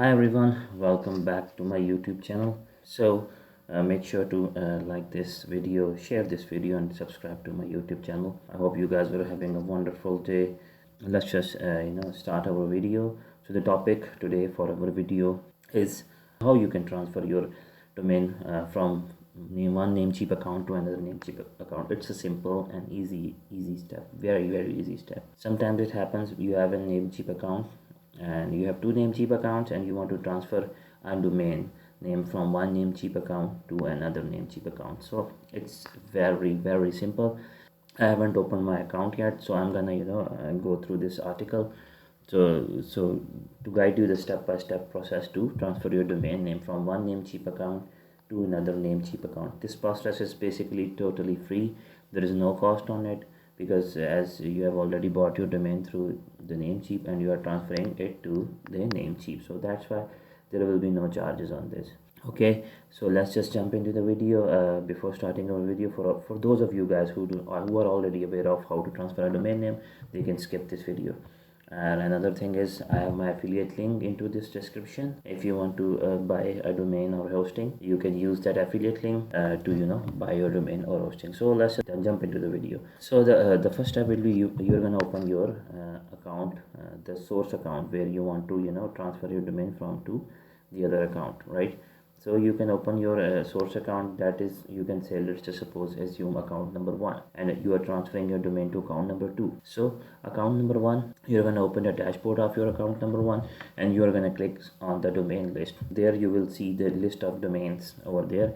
Hi everyone, welcome back to my YouTube channel. Make sure to like this video, share this video and subscribe to my YouTube channel. I hope you guys were having a wonderful day. Let's just start our video. So the topic today for our video is how you can transfer your domain from one Namecheap account to another Namecheap account. It's a simple and easy step, very easy step. Sometimes it happens you have a Namecheap account and you have two Namecheap accounts and you want to transfer a domain name from one Namecheap account to another Namecheap account. So it's very simple. I haven't opened my account yet, so I'm gonna go through this article. So to guide you the step-by-step process to transfer your domain name from one Namecheap account to another Namecheap account. This process is basically totally free. There is no cost on it, because as you have already bought your domain through the Namecheap and you are transferring it to the Namecheap, so that's why there will be no charges on this. Okay, so let's just jump into the video. Before starting our video, for those of you guys who are already aware of how to transfer a domain name, they can skip this video. And another thing is, I have my affiliate link into this description. If you want to buy a domain or hosting, you can use that affiliate link to buy your domain or hosting. So let's then jump into the video. So the first step will be you're gonna open your account, the source account where you want to transfer your domain from to the other account, right? So you can open your source account, that is, you can say, let's just suppose assume account number 1, and you are transferring your domain to account number 2. So account number 1, you're going to open the dashboard of your account number 1 and you are going to click on the domain list. There you will see the list of domains over there.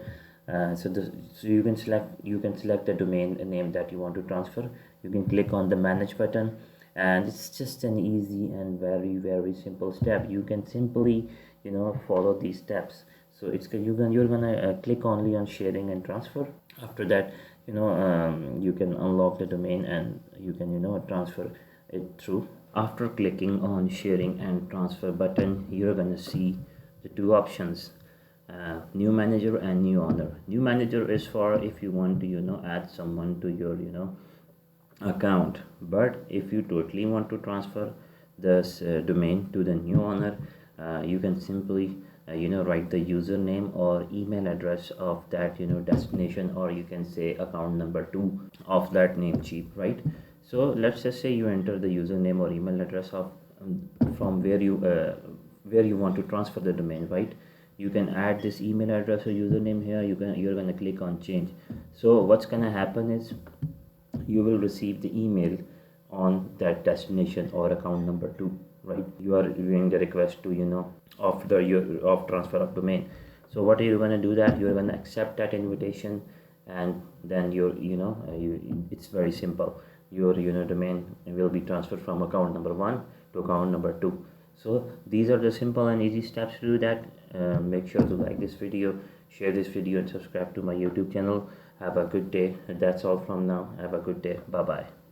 So you can select the domain name that you want to transfer. You can click on the manage button, and it's just an easy and very simple step. You can simply follow these steps. So you're gonna click only on sharing and transfer. After that, you can unlock the domain and you can transfer it through. After clicking on sharing and transfer button, you're gonna see the two options, new manager and new owner. New manager is for if you want to add someone to your account, but if you totally want to transfer this domain to the new owner, you can simply write the username or email address of that destination, or you can say account number 2 of that Namecheap, right? So let's just say you enter the username or email address of from where you want to transfer the domain, right? You can add this email address or username here. You're gonna click on change. So what's gonna happen is you will receive the email on that destination or account number 2, right? You are doing the request to of transfer of domain. So what you're going to do, that you're going to accept that invitation, and then it's very simple. Your domain will be transferred from account number 1 to account number 2. So these are the simple and easy steps to do that. Make sure to like this video, share this video and subscribe to my YouTube channel. Have a good day. That's all from now. Have a good day. Bye bye.